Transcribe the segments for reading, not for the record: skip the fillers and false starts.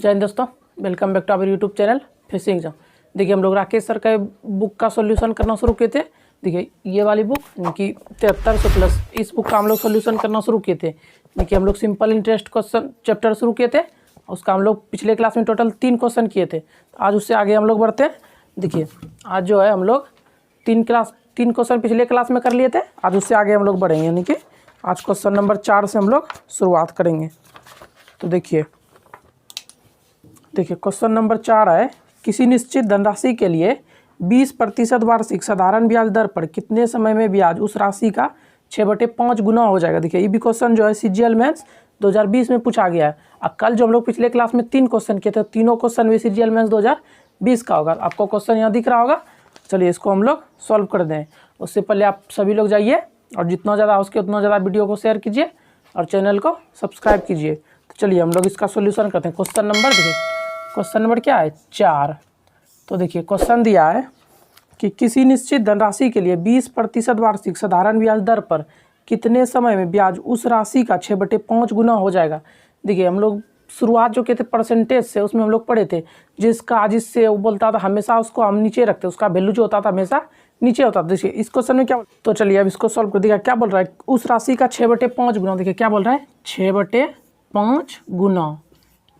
जय हिंद दोस्तों, welcome back to our YouTube channel fishing exam. देखिए हम लोग राकेश सर का बुक का सॉल्यूशन करना शुरू किए थे। देखिए ये वाली बुक यानी कि 7300 प्लस इस बुक का हम लोग सॉल्यूशन करना शुरू किए थे। देखिए हम लोग सिंपल इंटरेस्ट क्वेश्चन चैप्टर शुरू किए थे, उसका हम लोग पिछले क्लास में टोटल 3 क्वेश्चन किए थे। आज उससे आगे हम लोग बढ़ते हैं। देखिए आज जो है हम लोग 3 क्वेश्चन पिछले क्लास में कर लिए थे, आज उससे आगे हम लोग बढ़ेंगे। यानी कि आज क्वेश्चन नंबर 4 से हम लोग शुरुआत करेंगे। तो देखिए क्वेश्चन नंबर 4 है, किसी निश्चित धनराशि के लिए 20% वार्षिक साधारण ब्याज दर पर कितने समय में ब्याज उस राशि का 6/5 गुना हो जाएगा। देखिए ये भी क्वेश्चन जो है सीजीएल मेंस 2020 में पूछा गया है। अब कल जो हम लोग पिछले क्लास में 3 क्वेश्चन किए थे, तीनों क्वेश्चन भी सीजीएल मेंस 2020 का होगा। आपको क्वेश्चन यहाँ दिख रहा होगा। चलिए इसको हम लोग सॉल्व कर दें। उससे पहले आप सभी लोग जाइए और जितना ज़्यादा हो सके उतना ज़्यादा वीडियो को शेयर कीजिए और चैनल को सब्सक्राइब कीजिए। तो चलिए हम लोग इसका सोल्यूशन करते हैं। क्वेश्चन नंबर देखिए, क्वेश्चन नंबर क्या है 4। तो देखिए क्वेश्चन दिया है कि किसी निश्चित धनराशि के लिए 20% वार्षिक साधारण ब्याज दर पर कितने समय में ब्याज उस राशि का 6/5 गुना हो जाएगा। देखिए हम लोग शुरुआत जो किए थे परसेंटेज से, उसमें हम लोग पढ़े थे जिसका जिससे वो बोलता था हमेशा उसको हम नीचे रखते, उसका वैल्यू जो होता था हमेशा नीचे होता था। देखिए इस क्वेश्चन में क्या, तो चलिए अब इसको सॉल्व कर दिया। क्या बोल रहा है, उस राशि का 6/5 गुना। देखिए क्या बोल रहा है, 6/5 गुना,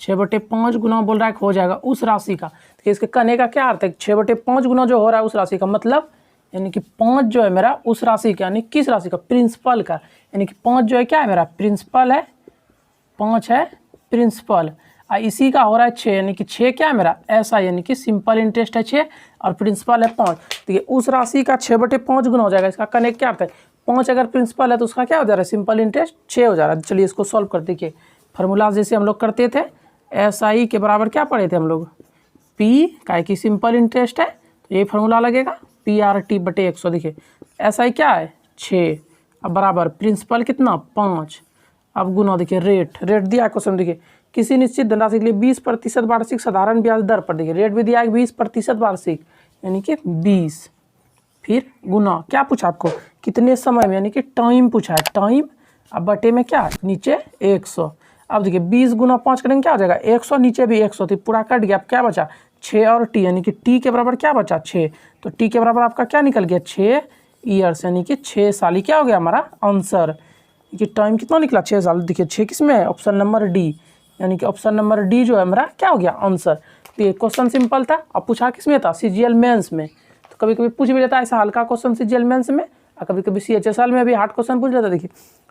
6/5 गुना बोल रहा है हो जाएगा उस राशि का। देखिए इसके कहने का क्या अर्थ है, 6/5 गुना जो हो रहा है उस राशि का मतलब यानी कि 5 जो है मेरा उस राशि का, यानी किस राशि का, प्रिंसिपल का। यानी कि 5 जो है क्या है मेरा प्रिंसिपल है, 5 है प्रिंसिपल। इसी का हो रहा है 6, यानी कि 6 क्या है मेरा ऐसा, यानी कि सिंपल इंटरेस्ट है 6 और प्रिंसिपल है 5। देखिए उस राशि का 6/5 गुना हो जाएगा। इसका कहने क्या अर्थ है, 5 अगर प्रिंसिपल है तो उसका क्या हो जा रहा है, सिंपल इंटरेस्ट 6 हो जा रहा है। चलिए इसको सॉल्व कर। देखिए फार्मूला जैसे हम लोग करते थे, SI के बराबर क्या पढ़े थे हम लोग, P का की सिंपल इंटरेस्ट है तो ये फार्मूला लगेगा PRT/100। देखिए SI क्या है 6, अब बराबर प्रिंसिपल कितना 5, अब गुना। देखिए रेट दिया है क्वेश्चन। देखिए किसी निश्चित धनराशि के लिए 20% वार्षिक साधारण ब्याज दर पर, देखिए रेट भी दिया है 20% वार्षिक यानी कि 20, फिर गुना क्या पूछा आपको कितने समय में, यानी कि टाइम पूछा है, टाइम। अब बटे में क्या है नीचे 100। अब देखिए 20 गुना 5 करेंगे क्या हो जाएगा 100, नीचे भी 100 तो पूरा कट गया। अब क्या बचा 6 और T, यानी कि T के बराबर क्या बचा 6, तो T के बराबर आपका क्या निकल गया 6 ईयर्स, यानी कि 6 साल ही क्या हो गया हमारा आंसर। कि टाइम कितना निकला 6 साल। देखिए 6 किस में है, ऑप्शन नंबर डी, यानी कि ऑप्शन नंबर डी जो है हमारा क्या हो गया आंसर। तो ये क्वेश्चन सिंपल था। अब पूछा किस में था, सीजीएल मेंस में। तो कभी कभी पूछ भी लेता है ऐसा हल्का क्वेश्चन सीजीएल मेंस में, और कभी कभी CHSL में भी हार्ड क्वेश्चन पूछ लेता है। देखिए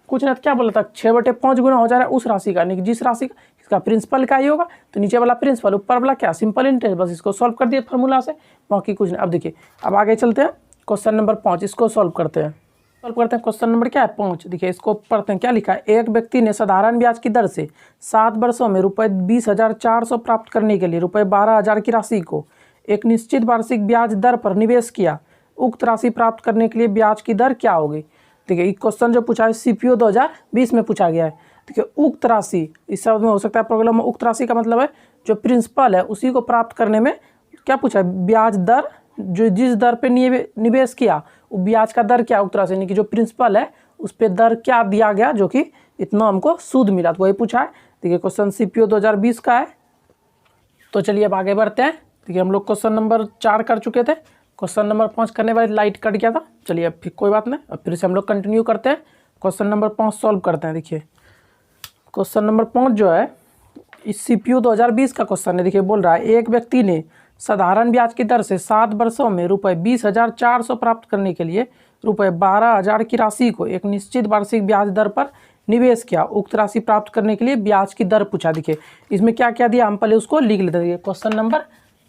कुछ ना क्या बोला था, 6/5 गुना हो जा रहा है उस राशि का, यानी कि जिस राशि का इसका प्रिंसिपल का ही होगा तो नीचे वाला प्रिंसिपल, ऊपर वाला क्या सिंपल इंटरेस्ट। बस इसको सॉल्व कर दिए फार्मूला से, बाकी कुछ नहीं। अब देखिए अब आगे चलते हैं, क्वेश्चन नंबर 5 इसको सॉल्व करते हैं। क्वेश्चन नंबर क्या है 5। देखिए इसको पढ़ते हैं, क्या लिखा है, एक व्यक्ति ने साधारण ब्याज की दर से 7 वर्षों में ₹20,400 प्राप्त करने के लिए ₹12,000 की राशि को एक निश्चित वार्षिक ब्याज दर पर निवेश किया। उक्त राशि प्राप्त करने के लिए ब्याज की दर क्या होगी। देखिए ये क्वेश्चन जो पूछा है CPO 2020 में पूछा गया है। देखिए उक्त राशि इस शब्द में हो सकता है प्रॉब्लम में, उक्त राशि का मतलब है जो प्रिंसिपल है उसी को प्राप्त करने में क्या पूछा है, ब्याज दर, जो जिस दर पे निवेश किया वो ब्याज का दर क्या उक्त राशि, यानी कि जो प्रिंसिपल है उस पर दर क्या दिया गया जो कि इतना हमको सूद मिला, तो वही पूछा है। देखिए क्वेश्चन CPO 2020 का है। तो चलिए अब आगे बढ़ते हैं। देखिए हम लोग क्वेश्चन नंबर 4 कर चुके थे, क्वेश्चन नंबर 5 करने वाले लाइट कट गया था। चलिए अब फिर कोई बात नहीं, अब फिर से हम लोग कंटिन्यू करते हैं, क्वेश्चन नंबर 5 सॉल्व करते हैं। देखिए क्वेश्चन नंबर 5 जो है इस CPO 2020 का क्वेश्चन है। देखिए बोल रहा है एक व्यक्ति ने साधारण ब्याज की दर से 7 वर्षों में ₹20,400 प्राप्त करने के लिए ₹12,000 की राशि को एक निश्चित वार्षिक ब्याज दर पर निवेश किया। उक्त राशि प्राप्त करने के लिए ब्याज की दर पूछा। देखिए इसमें क्या क्या दिया, हम पहले उसको लिख लेते हैं। क्वेश्चन नंबर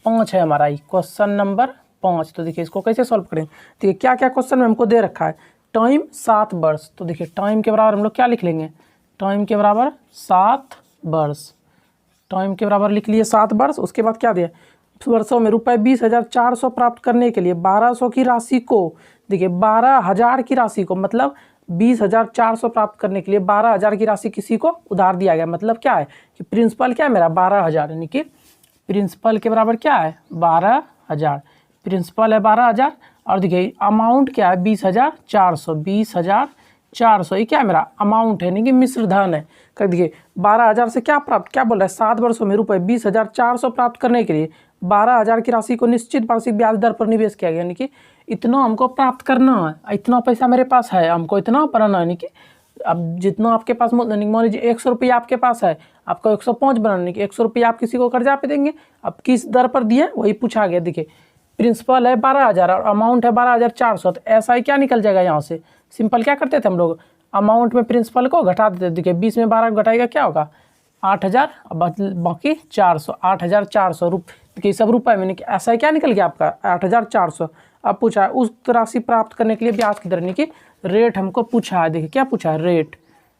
5 है हमारा, क्वेश्चन नंबर 5। तो देखिए इसको कैसे सॉल्व करें। देखिए क्या क्या क्वेश्चन में हमको दे रखा है, टाइम 7 वर्ष। तो देखिए टाइम के बराबर हम लोग क्या लिख लेंगे, टाइम के बराबर 7 वर्ष, टाइम के बराबर लिख लिए 7 वर्ष। उसके बाद क्या दिया, वर्षों में ₹20,400 प्राप्त करने के लिए 1200 की राशि को, देखिए 12,000 की राशि को, मतलब 20,400 प्राप्त करने के लिए 12,000 की राशि किसी को उधार दिया गया। मतलब क्या है कि प्रिंसिपल क्या है मेरा 12,000, यानी कि प्रिंसिपल के बराबर क्या है 12,000, प्रिंसिपल है 12,000 और देखिए अमाउंट क्या है 20,400, 20,000 400, ये क्या मेरा अमाउंट है, यानी कि मिश्र धन है। कर दिए 12,000 से क्या प्राप्त, क्या बोल रहा है, 7 वर्षों में रुपये 20,400 प्राप्त करने के लिए 12,000 की राशि को निश्चित वार्षिक ब्याज दर पर निवेश किया गया, यानी कि इतना हमको प्राप्त करना है, इतना पैसा मेरे पास है, हमको इतना बनाना है, यानी कि अब जितना आपके पास मान लीजिए 100 रुपया आपके पास है, आपको 105 बनाने की 100 रुपया आप किसी को कर्जा पे देंगे, अब किस दर पर दिए वही पूछा गया। देखिए प्रिंसिपल है 12,000 और अमाउंट है 12,400, तो ऐसा ही क्या निकल जाएगा यहाँ से, सिंपल क्या करते थे हम लोग, अमाउंट में प्रिंसिपल को घटा देते थे। देखिए 20 में 12 घटाएगा क्या होगा 8,000, बाकी 400, 8,400 रुपये, देखिए सब रुपये में निकल, ऐसा ही क्या निकल गया आपका 8,400। अब पूछा है उस राशि प्राप्त करने के लिए ब्याज की दर, यानी कि रेट हमको पूछा है। देखिए क्या पूछा है,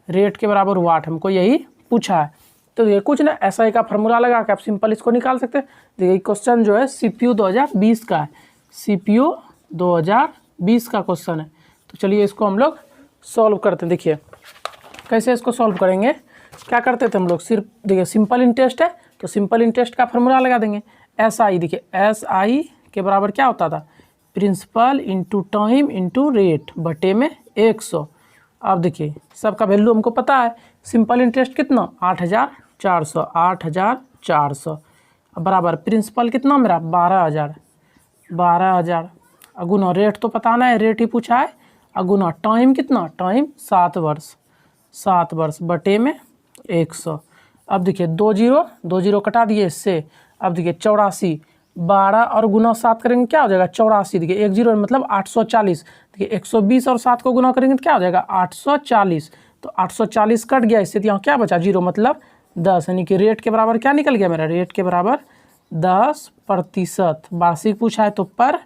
रेट के बराबर वाट, हमको यही पूछा है। तो ये कुछ ना ऐसा ही का फॉर्मूला लगा के आप सिंपल इसको निकाल सकते हैं। देखिए क्वेश्चन जो है CPU 2020 का है, CPU 2020 का क्वेश्चन है। तो चलिए इसको हम लोग सॉल्व करते हैं। देखिए कैसे इसको सॉल्व करेंगे, क्या करते थे हम लोग, सिर्फ देखिए सिंपल इंटरेस्ट है तो सिंपल इंटरेस्ट का फॉर्मूला लगा देंगे। SI, देखिए SI के बराबर क्या होता था, principal into time into rate बटे में 100। अब देखिए सबका वैल्यू हमको पता है, सिंपल इंटरेस्ट कितना 8,400, 8,400 बराबर प्रिंसिपल कितना मेरा 12,000 अगुना रेट तो पता ना है, रेट ही पूछा है, अगुना टाइम कितना, टाइम 7 वर्ष बटे में 100। अब देखिए 2 जीरो कटा दिए इससे। अब देखिए 84, 12 और गुना 7 करेंगे क्या हो जाएगा 84। देखिए 1 जीरो मतलब 840, देखिए 120 और 7 को गुना करेंगे तो क्या हो जाएगा 840। तो 840 कट गया इससे, तो यहाँ क्या बचा 0 मतलब 10, यानी कि रेट के बराबर क्या निकल गया मेरा, रेट के बराबर 10%। वार्षिक पूछा है तो पर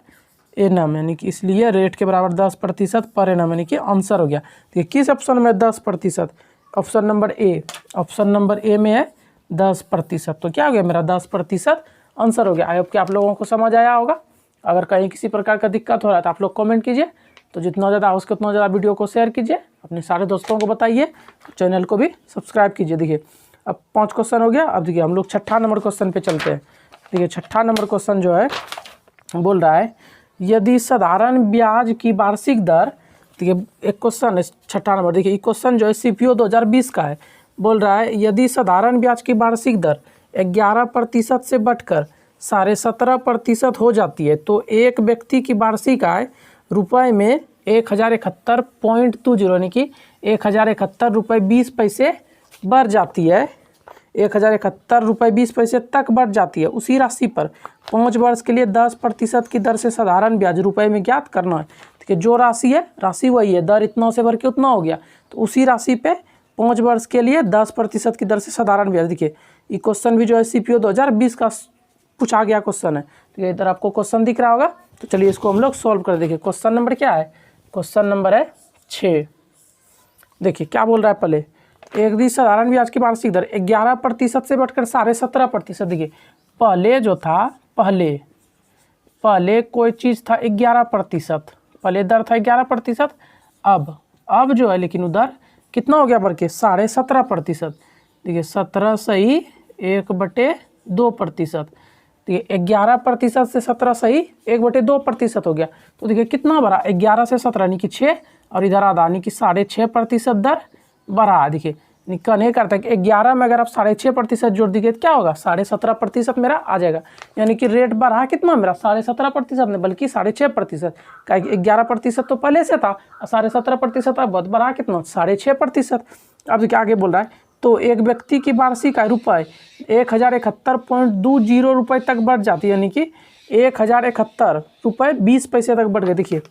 एनम, यानी कि इसलिए रेट के बराबर 10% पर एनम, यानी कि आंसर हो गया। देखिए किस ऑप्शन में 10%, option number A, option number A में है 10%। तो क्या हो गया मेरा 10% आंसर हो गया। आई होप कि आप लोगों को समझ आया होगा। अगर कहीं किसी प्रकार का दिक्कत हो रहा है तो आप लोग कमेंट कीजिए, तो जितना ज़्यादा हो सके उतना ज़्यादा वीडियो को शेयर कीजिए, अपने सारे दोस्तों को बताइए, चैनल को भी सब्सक्राइब कीजिए। देखिए अब 5 क्वेश्चन हो गया। अब देखिए हम लोग 6ठा नंबर क्वेश्चन पे चलते हैं। देखिए 6ठा नंबर क्वेश्चन जो है बोल रहा है यदि साधारण ब्याज की वार्षिक दर, देखिए एक क्वेश्चन है 6ठा नंबर। देखिए ये क्वेश्चन जो है CPU 2020 का है। बोल रहा है यदि साधारण ब्याज की वार्षिक दर 11% से बढ़कर 17.5% हो जाती है तो एक व्यक्ति की वार्षिक आय रुपये में 1,071.20, यानी कि 1,071 रुपये 20 पैसे बढ़ जाती है, 1,071 रुपये 20 पैसे तक बढ़ जाती है। उसी राशि पर 5 वर्ष के लिए 10% की दर से साधारण ब्याज रुपये में ज्ञात करना है। देखिए जो राशि है राशि वही है, दर इतना से बढ़ के उतना हो गया, तो उसी राशि पे 5 वर्ष के लिए 10% की दर से साधारण ब्याज। देखिए ये क्वेश्चन भी जो है CPU 2020 का पूछा गया क्वेश्चन है। तो ये इधर आपको क्वेश्चन दिख रहा होगा, तो चलिए इसको हम लोग सॉल्व कर। देखिए क्वेश्चन नंबर क्या है, क्वेश्चन नंबर है 6। देखिए क्या बोल रहा है, पहले एक दी साधारण ब्याज की वार्षिक दर 11% से बढ़कर 17.5%। देखिए पहले जो था, पहले कोई चीज़ था 11%, पहले दर था 11%। अब जो है लेकिन उधर कितना हो गया बढ़ के 17.5%। देखिए 17 सही 1/2%। देखिए 11% से 17 सही 1/2% हो गया। तो देखिए कितना बढ़ा 11 से 17 यानी कि 6, और इधर आधा यानी कि 6.5% दर बढ़ा। देखिए निकल नहीं करता कि 11 में अगर आप 6.5% जोड़ दीजिए तो क्या होगा 17.5% मेरा आ जाएगा, यानी कि रेट बढ़ा कितना मेरा 17.5% नहीं बल्कि 6.5%। क्या 11% तो पहले से था, 17.5% अब बहुत बढ़ा कितना 6.5%। अब देखिए आगे बोल रहा है तो एक व्यक्ति की वार्षिक आय रुपये 1,071.20 रुपये तक बढ़ जाती है, यानी कि 1,071 रुपये 20 पैसे तक बढ़ गए। देखिए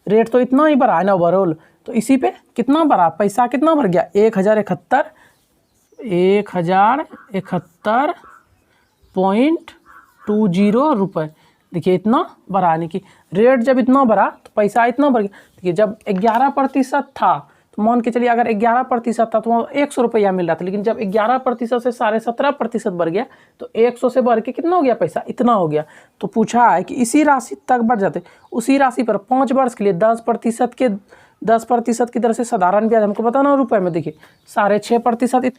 रेट तो इतना ही बढ़ा है ना ओवरऑल, तो इसी पे कितना बढ़ा पैसा कितना बढ़ गया 1,071.20 रुपये। देखिए इतना बढ़ा, यानी कि रेट जब इतना बढ़ा तो पैसा इतना बढ़ गया। देखिए जब 11% था तो मान के चलिए अगर 11% था तो 100 रुपया मिल रहा था, लेकिन जब 11% से 17.5% बढ़ गया तो 100 से बढ़ के कितना हो गया पैसा इतना हो गया। तो पूछा है कि इसी राशि तक बढ़ जाते, उसी राशि पर 5 वर्ष के लिए 10% की दर से साधारण ब्याज हमको बताना रुपए में। देखिए 6.5%।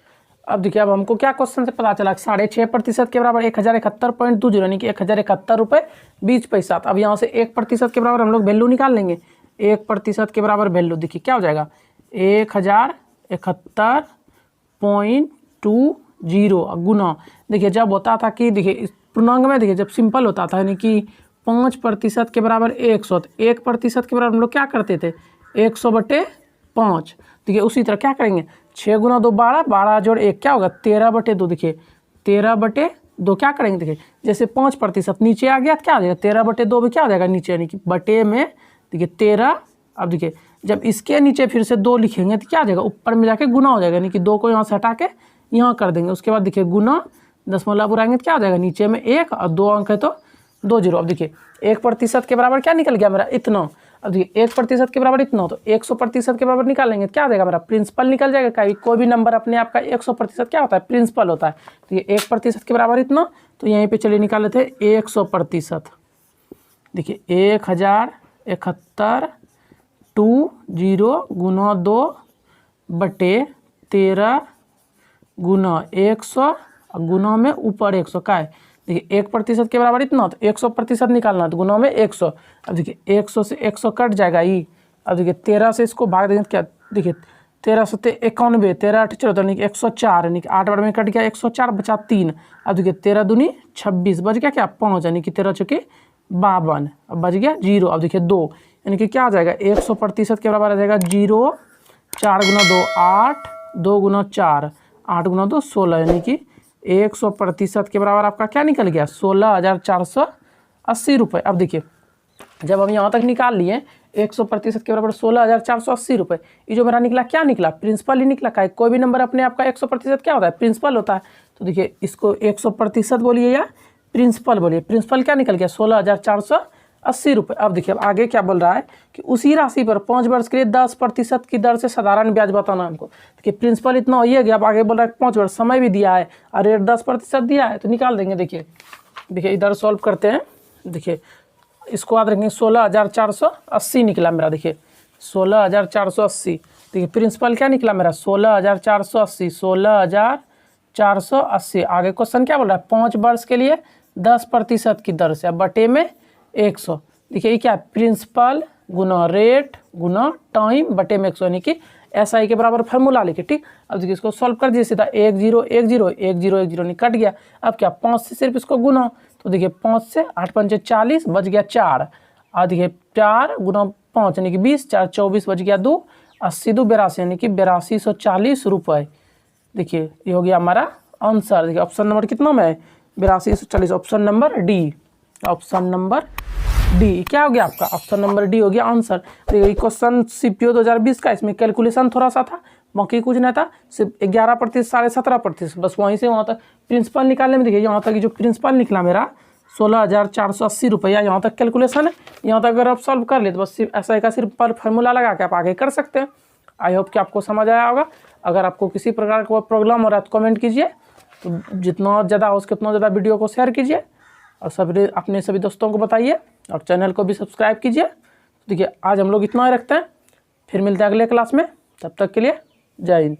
अब देखिए अब हमको क्या क्वेश्चन से पता चला 6.5% के बराबर 1,071.20 यानी कि 1,071 रुपये 20 पैसा। अब यहाँ से 1% के बराबर हम लोग वैल्यू निकाल लेंगे, 1% के बराबर वैल्यू, देखिए क्या हो जाएगा 1071.20 गुना। देखिए जब होता था कि देखिए इस पूर्णांक में, देखिए जब सिंपल होता था यानी कि 5% के बराबर 100, तो 1% के बराबर हम लोग क्या करते थे 100/5। देखिए उसी तरह क्या करेंगे 6 गुना 2 12, 12 जोड़ 1 क्या होगा 13/2। देखिए 13/2 क्या करेंगे, देखिए जैसे 5% नीचे आ गया तो क्या हो जाएगा 13/2 में क्या हो जाएगा नीचे यानी कि बटे में देखिए 13। अब देखिए जब इसके नीचे फिर से 2 लिखेंगे तो क्या आ जाएगा ऊपर में जाके गुना हो जाएगा, यानी कि 2 को यहाँ से हटा के यहाँ कर देंगे। उसके बाद देखिए गुना दशमलव बुलाएंगे तो क्या हो जाएगा नीचे में 1 और 2 अंक है तो 2 जीरो। अब देखिए 1% के बराबर क्या निकल गया मेरा इतना। अब देखिए 1% के बराबर इतना, तो 100% के बराबर निकालेंगे क्या आ जाएगा मेरा प्रिंसिपल निकल जाएगा। कोई भी नंबर अपने आप का 100% क्या होता है प्रिंसिपल होता है। तो ये 1% के बराबर इतना, तो यहीं पे चलिए निकाले थे 100%। देखिए 1071.20 गुना 2 बटे 13 गुना 100 गुना में ऊपर 100 का है। देखिए 1% के बराबर इतना, तो 100% निकालना तो गुना में 100। अब देखिए 100 से 100 कट जाएगा ई। अब देखिए 13 से इसको भाग देंगे तो क्या देखिए 13 से 91, 13 8 14 यानी कि 104, यानी कि 8 बार में कट गया 104 बचा 3। अब देखिए 13 दूनी 26 बच गया क्या 5, यानी कि 13 चौके 52, अब बच गया 0। अब देखिए 2 यानी कि क्या आ जाएगा 100% के बराबर आ जाएगा 0। 4 गुना 2 8, 2 गुना 4 8 गुना 2 16, यानी कि 100% के बराबर आपका क्या निकल गया 16,480 रुपये। अब देखिए जब हम यहाँ तक निकाल लिए 100% के बराबर 16,480 रुपये, ये जो मेरा निकला क्या निकला प्रिंसिपल ही निकला। का कोई भी नंबर अपने आपका 100% क्या होता है प्रिंसिपल होता है। तो देखिए इसको 100% बोलिए या प्रिंसिपल बोलिए, प्रिंसिपल क्या निकल गया 16,480 रुपये। अब देखिए अब आगे क्या बोल रहा है कि उसी राशि पर 5 वर्ष के लिए 10% की दर से साधारण ब्याज बताना हमको। देखिए प्रिंसिपल इतना हो गया, अब आगे बोल रहा है 5 वर्ष समय भी दिया है और रेट 10% दिया है, तो निकाल देंगे। देखिए इधर सॉल्व करते हैं। देखिए इसको याद रखेंगे 16,480 निकला मेरा। देखिए 16,480, देखिए प्रिंसिपल क्या निकला मेरा 16,480, 16,480। आगे क्वेश्चन क्या बोल रहा है 5 वर्ष के लिए 10% की दर से, अब बटे में 100। देखिए ये क्या है प्रिंसिपल गुना रेट गुना टाइम बटे में 100, यानी कि SI के बराबर फार्मूला लिखे। ठीक, अब देखिए इसको सॉल्व कर दिए सीधा 1 0 1 0 1 0 1 0 नहीं कट गया। अब क्या 5 से सिर्फ इसको गुना, तो देखिए 5 से 8 5 40 बच गया 4। और देखिए 4 गुना 5 यानी कि 20, 4 24 बच गया 2, 80 2 82 यानी कि 8240 रुपये। देखिए ये हो गया हमारा आंसर। देखिए ऑप्शन नंबर कितना में है 8240, option number D. Option number D क्या हो गया आपका ऑप्शन नंबर डी हो गया आंसर। देखिए क्वेश्चन CPO 2020 का, इसमें कैलकुलेशन थोड़ा सा था, बाकी कुछ नहीं था, सिर्फ 11% 17.5%, बस वहीं से वहाँ तक प्रिंसिपल निकालने में। देखिए यहाँ तक जो प्रिंसिपल निकला मेरा 16,480 रुपया, यहाँ तक कैलकुलेशन है। यहाँ तक अगर आप सॉल्व कर ले तो बस सिर्फ ऐसा का सिर्फ पर फार्मूला लगा के आप आगे कर सकते हैं। आई होप कि आपको समझ आया होगा। अगर आपको किसी प्रकार का प्रॉब्लम हो रहा है तो कमेंट कीजिए, तो जितना ज़्यादा हो सके उतना ज़्यादा वीडियो को शेयर कीजिए और अपने सभी दोस्तों को बताइए और चैनल को भी सब्सक्राइब कीजिए। देखिए आज हम लोग इतना ही रखते हैं, फिर मिलते हैं अगले क्लास में, तब तक के लिए जय हिंद।